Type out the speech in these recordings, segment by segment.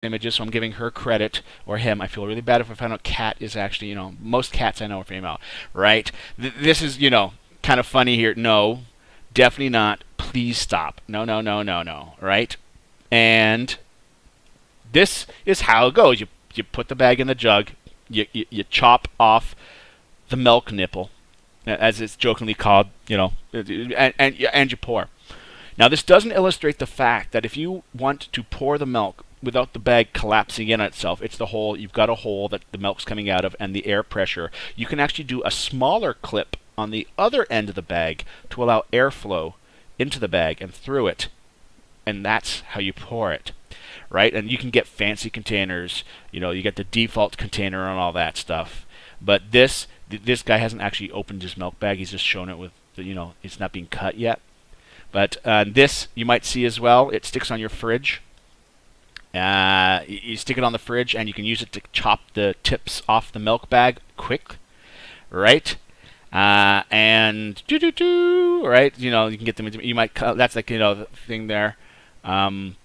images, so I'm giving her credit, or him. I feel really bad if I find out cat is actually, most cats I know are female, right? This is, kind of funny here. No, definitely not. Please stop. No, no, no, no, no, right? And this is how it goes. You put the bag in the jug, you chop off the milk nipple, as it's jokingly called, and you pour. Now, this doesn't illustrate the fact that if you want to pour the milk without the bag collapsing in on itself, it's the hole, you've got a hole that the milk's coming out of and the air pressure. You can actually do a smaller clip on the other end of the bag to allow airflow into the bag and through it. And that's how you pour it, right? And you can get fancy containers, you get the default container and all that stuff. But this guy hasn't actually opened his milk bag. He's just shown it with, it's not being cut yet. But this, you might see as well, it sticks on your fridge. You stick it on the fridge, and you can use it to chop the tips off the milk bag quick, right? And right? You can get them. You might that's like the thing there. And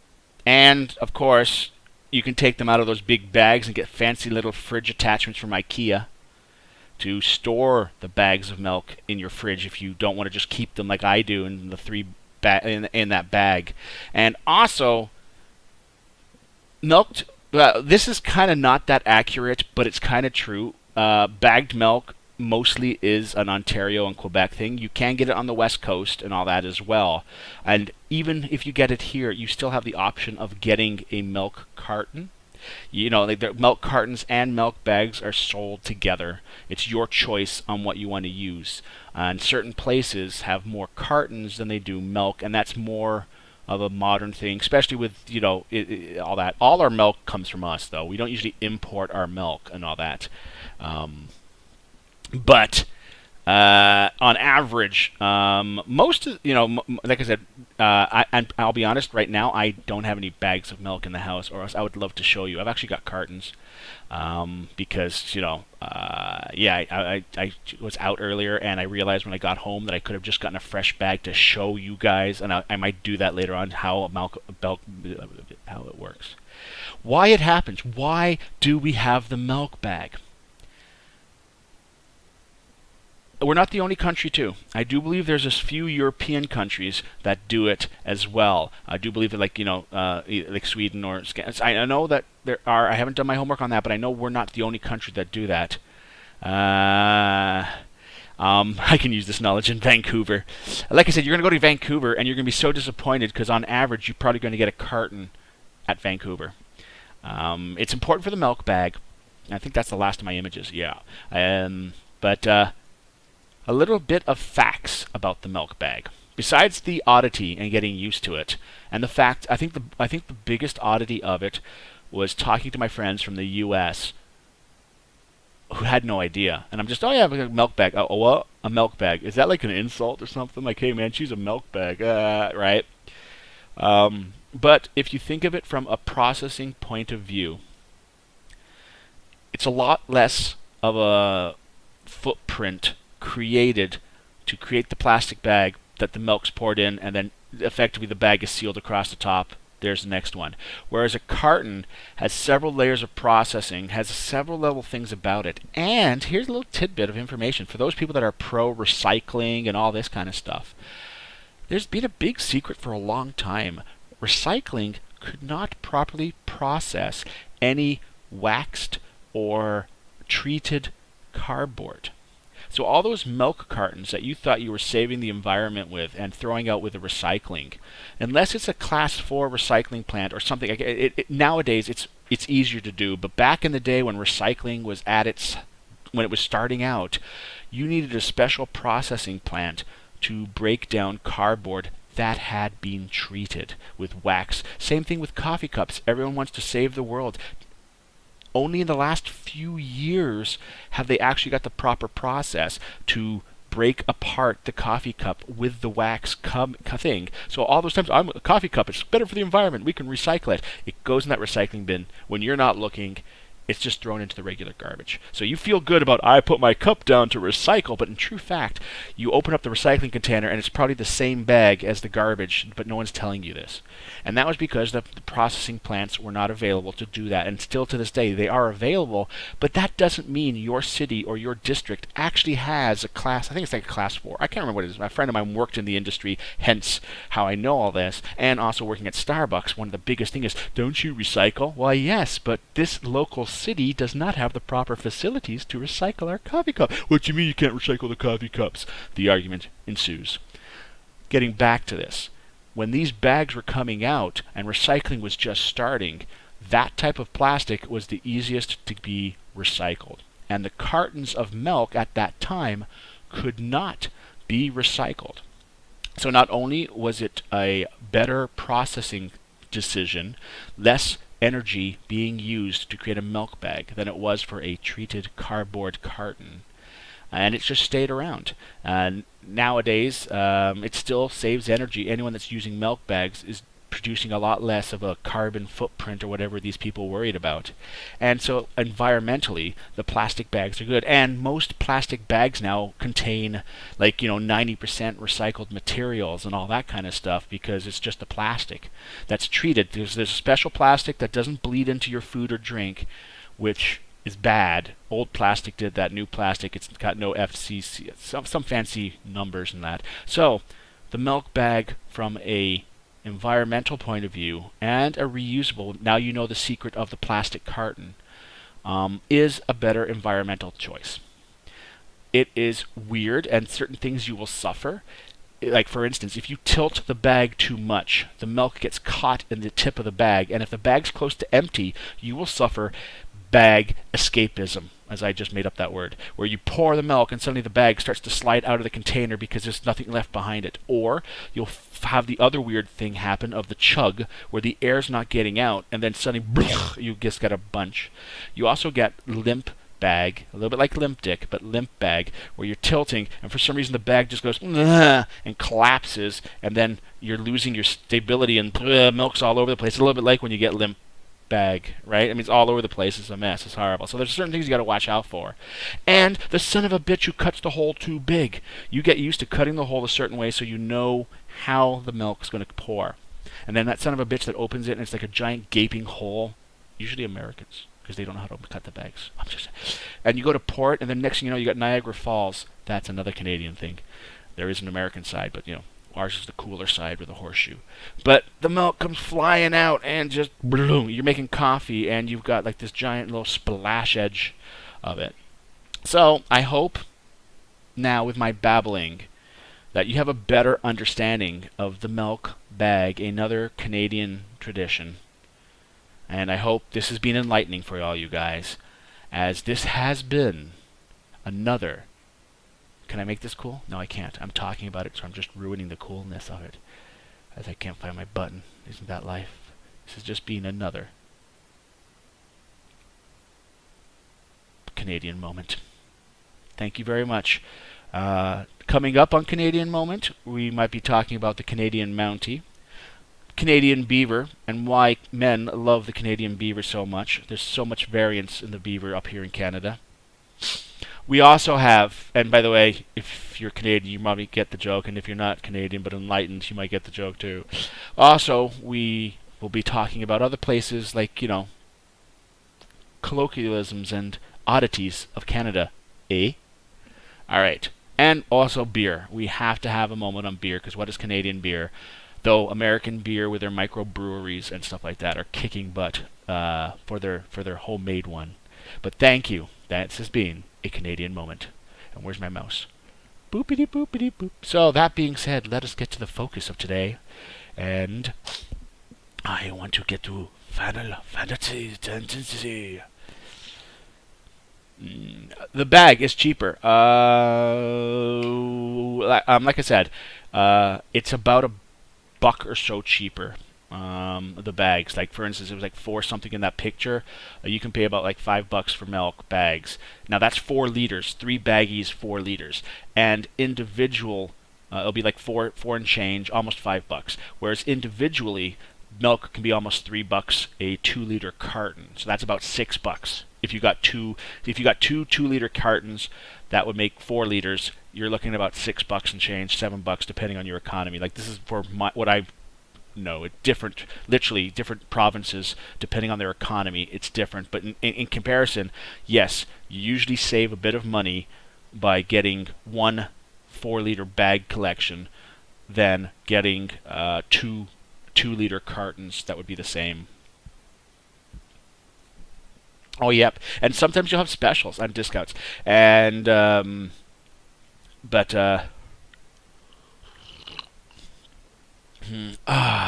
of course, you can take them out of those big bags and get fancy little fridge attachments from IKEA to store the bags of milk in your fridge if you don't want to just keep them like I do in the in that bag. And also, milked. This is kind of not that accurate, but it's kind of true. Bagged milk mostly is an Ontario and Quebec thing. You can get it on the West Coast and all that as well. And even if you get it here, you still have the option of getting a milk carton. The milk cartons and milk bags are sold together. It's your choice on what you want to use. And certain places have more cartons than they do milk, and that's more of a modern thing, especially with all that. All our milk comes from us, though. We don't usually import our milk and all that. But on average, most of like I said, and I'll be honest, right now I don't have any bags of milk in the house, or else I would love to show you. I've actually got cartons, because I was out earlier and I realized when I got home that I could have just gotten a fresh bag to show you guys, and I might do that later on how it works, why it happens, why do we have the milk bag. We're not the only country, too. I do believe there's a few European countries that do it as well. I do believe that, like Sweden or I know that there are. I haven't done my homework on that, but I know we're not the only country that do that. I can use this knowledge in Vancouver. Like I said, you're going to go to Vancouver and you're going to be so disappointed because on average you're probably going to get a carton at Vancouver. It's important for the milk bag. I think that's the last of my images. Yeah. But a little bit of facts about the milk bag. Besides the oddity and getting used to it, and the fact, I think the biggest oddity of it was talking to my friends from the U.S. who had no idea. And I'm just, oh yeah, a milk bag. Oh, what? A milk bag. Is that like an insult or something? Like, hey man, she's a milk bag, right? But if you think of it from a processing point of view, it's a lot less of a footprint created to create the plastic bag that the milk's poured in, and then effectively the bag is sealed across the top. There's the next one. Whereas a carton has several layers of processing, has several level things about it. And here's a little tidbit of information for those people that are pro recycling and all this kind of stuff. There's been a big secret for a long time. Recycling could not properly process any waxed or treated cardboard. So all those milk cartons that you thought you were saving the environment with and throwing out with the recycling, unless it's a class 4 recycling plant or something, nowadays it's easier to do. But back in the day when recycling was when it was starting out, you needed a special processing plant to break down cardboard that had been treated with wax. Same thing with coffee cups. Everyone wants to save the world. Only in the last few years have they actually got the proper process to break apart the coffee cup with the wax thing. So all those times, I'm a coffee cup, it's better for the environment, we can recycle it. It goes in that recycling bin when you're not looking, It's just thrown into the regular garbage. So you feel good about, I put my cup down to recycle, but in true fact, you open up the recycling container and it's probably the same bag as the garbage, but no one's telling you this. And that was because the processing plants were not available to do that. And still to this day, they are available, but that doesn't mean your city or your district actually has a class, I think it's like a class 4. I can't remember what it is. My friend of mine worked in the industry, hence how I know all this. And also working at Starbucks, one of the biggest things is, don't you recycle? Why, yes, but this local city does not have the proper facilities to recycle our coffee cup. What do you mean you can't recycle the coffee cups? The argument ensues. Getting back to this, when these bags were coming out and recycling was just starting, that type of plastic was the easiest to be recycled. And the cartons of milk at that time could not be recycled. So not only was it a better processing decision, less energy being used to create a milk bag than it was for a treated cardboard carton. And it just stayed around. Nowadays, it still saves energy. Anyone that's using milk bags is producing a lot less of a carbon footprint or whatever these people worried about. And so environmentally, the plastic bags are good. And most plastic bags now contain 90% recycled materials and all that kind of stuff because it's just the plastic that's treated. There's a special plastic that doesn't bleed into your food or drink, which is bad. Old plastic did that. New plastic, it's got no FCC, some fancy numbers in that. So the milk bag from a environmental point of view and a reusable, now you know the secret of the plastic carton, is a better environmental choice. It is weird and certain things you will suffer. Like for instance, if you tilt the bag too much, the milk gets caught in the tip of the bag, and if the bag's close to empty, you will suffer bag escapism, as I just made up that word, where you pour the milk and suddenly the bag starts to slide out of the container because there's nothing left behind it. Or you'll have the other weird thing happen of the chug, where the air's not getting out, and then suddenly you just get a bunch. You also get limp bag, a little bit like limp dick, but limp bag, where you're tilting and for some reason the bag just goes and collapses, and then you're losing your stability and milk's all over the place. It's a little bit like when you get limp bag, right? I mean, it's all over the place. It's a mess. It's horrible. So there's certain things you got to watch out for. And the son of a bitch who cuts the hole too big. You get used to cutting the hole a certain way so you know how the milk's going to pour. And then that son of a bitch that opens it and it's like a giant gaping hole. Usually Americans, because they don't know how to cut the bags. And you go to pour it, and then next thing you know, you got Niagara Falls. That's another Canadian thing. There is an American side, but ours is the cooler side with a horseshoe. But the milk comes flying out and just boom, you're making coffee and you've got like this giant little splash edge of it. So I hope now with my babbling that you have a better understanding of the milk bag, another Canadian tradition. And I hope this has been enlightening for all you guys, as this has been another. Can I make this cool? No, I can't. I'm talking about it, so I'm just ruining the coolness of it, as I can't find my button. Isn't that life? This has just been another Canadian moment. Thank you very much. Coming up on Canadian Moment, we might be talking about the Canadian Mountie, Canadian beaver, and why men love the Canadian beaver so much. There's so much variance in the beaver up here in Canada. We also have, and by the way, if you're Canadian, you probably get the joke, and if you're not Canadian but enlightened, you might get the joke too. Also, we will be talking about other places like, colloquialisms and oddities of Canada. Alright. And also beer. We have to have a moment on beer, because what is Canadian beer? Though American beer with their microbreweries and stuff like that are kicking butt for their homemade one. But thank you. That has been a Canadian moment. And where's my mouse? Boopity boopity boop. So that being said, let us get to the focus of today. And I want to get to Final Fantasy. The bag is cheaper. Like I said, it's about $1 or so cheaper. The bags, like for instance, it was like $4 something in that picture. You can pay about like $5 for milk bags. Now that's 4 liters, 3 baggies, 4 liters, and individual, it'll be like four and change, almost $5. Whereas individually, milk can be almost $3 a 2-liter carton. So that's about $6. If you got two 2-liter cartons, that would make 4 liters. You're looking at about $6 and change, $7 depending on your economy. Like, this is for what I know. Literally different provinces, depending on their economy, it's different. But in comparison, yes, you usually save a bit of money by getting one 4-liter bag collection than getting 2 2-liter cartons that would be the same. Oh, yep. And sometimes you'll have specials on discounts. And,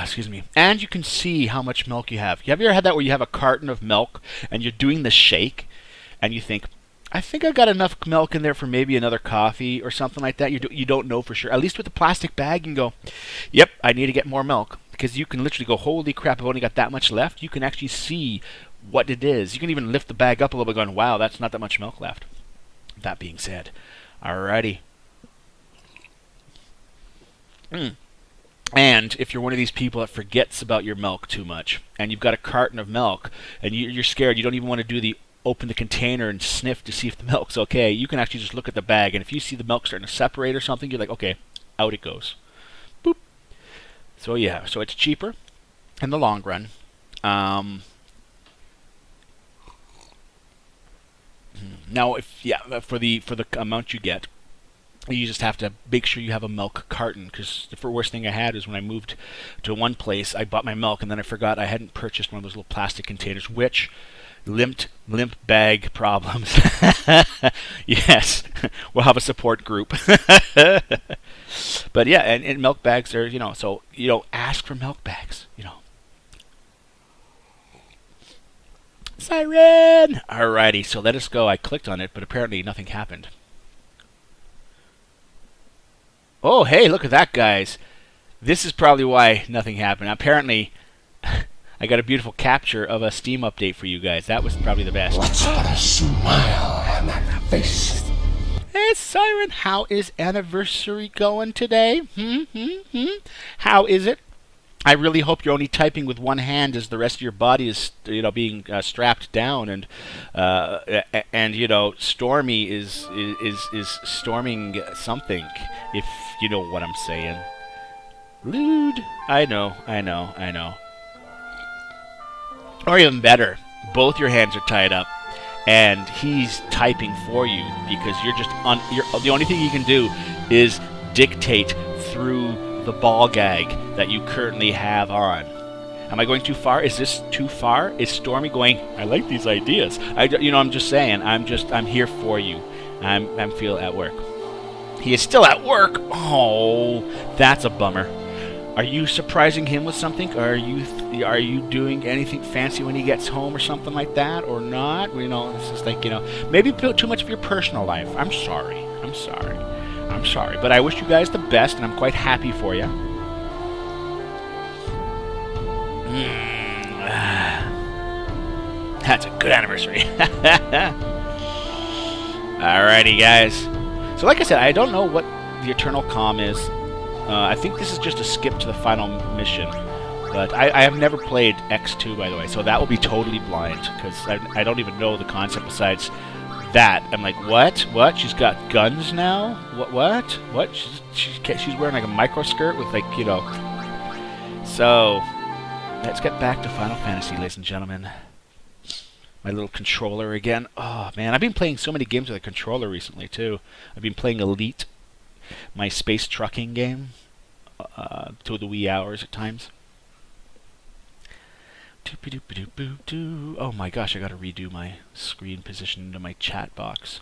excuse me. And you can see how much milk you have. Have you ever had that where you have a carton of milk and you're doing the shake and you think, I think I got enough milk in there for maybe another coffee or something like that. You don't know for sure. At least with the plastic bag, you can go, yep, I need to get more milk. Because you can literally go, holy crap, I've only got that much left. You can actually see what it is. You can even lift the bag up a little bit going, wow, that's not that much milk left. That being said, alrighty. And if you're one of these people that forgets about your milk too much, and you've got a carton of milk, and you're scared, you don't even want to do the open the container and sniff to see if the milk's okay, you can actually just look at the bag, and if you see the milk starting to separate or something, you're like, okay, out it goes. Boop. So yeah, so it's cheaper in the long run. Now, for the amount you get, you just have to make sure you have a milk carton. Because the worst thing I had is when I moved to one place, I bought my milk and then I forgot I hadn't purchased one of those little plastic containers, which limp bag problems. Yes, we'll have a support group. But yeah, and milk bags are, so ask for milk bags, Siren! Alrighty, so let us go. I clicked on it, but apparently nothing happened. Oh, hey, look at that, guys. This is probably why nothing happened. Apparently, I got a beautiful capture of a Steam update for you guys. That was probably the best. Let's put a smile on that face. Hey, Siren, how is anniversary going today? How is it? I really hope you're only typing with one hand as the rest of your body is, being strapped down, and Stormy is storming something, if you know what I'm saying. Lewd. I know. Or even better, both your hands are tied up, and he's typing for you because the only thing you can do is dictate through the ball gag that you currently have on. Am I going too far? Is this too far? Is Stormy going, I like these ideas? I'm just saying, I'm here for you. I'm feel at work. He is still at work? Oh, that's a bummer. Are you surprising him with something? Are you doing anything fancy when he gets home or something like that, or not? This is like, maybe too much of your personal life. I'm sorry, but I wish you guys the best, and I'm quite happy for you. That's a good anniversary. Alrighty, guys. So like I said, I don't know what the Eternal Calm is. I think this is just a skip to the final mission. But I have never played X2, by the way, so that will be totally blind, because I don't even know the concept besides that. I'm like, what? She's got guns now? What? She's wearing like a micro skirt with So, let's get back to Final Fantasy, ladies and gentlemen. My little controller again. Oh, man, I've been playing so many games with a controller recently, too. I've been playing Elite, my space trucking game, till the wee hours at times. Oh my gosh, I gotta redo my screen position into my chat box.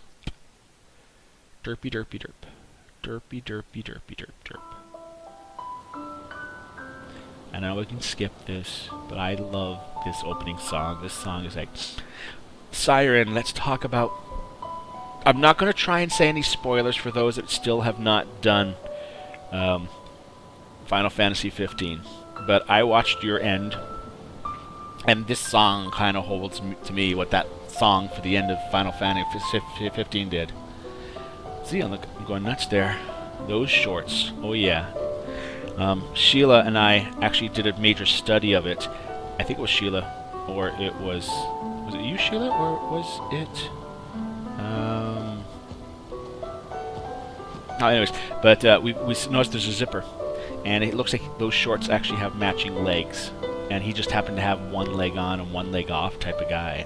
Derpy derpy derp. Derpy derpy derpy derp derp. I know we can skip this, but I love this opening song. This song is like, Siren, let's talk about... I'm not going to try and say any spoilers for those that still have not done Final Fantasy 15, but I watched your end, and this song kind of holds to me what that song for the end of Final Fantasy 15 did. See, I'm going nuts there. Those shorts. Oh, yeah. Sheila and I actually did a major study of it. I think it was Sheila, or it was it you, Sheila, or was it? Anyways, but we noticed there's a zipper, and it looks like those shorts actually have matching legs, and he just happened to have one leg on and one leg off type of guy.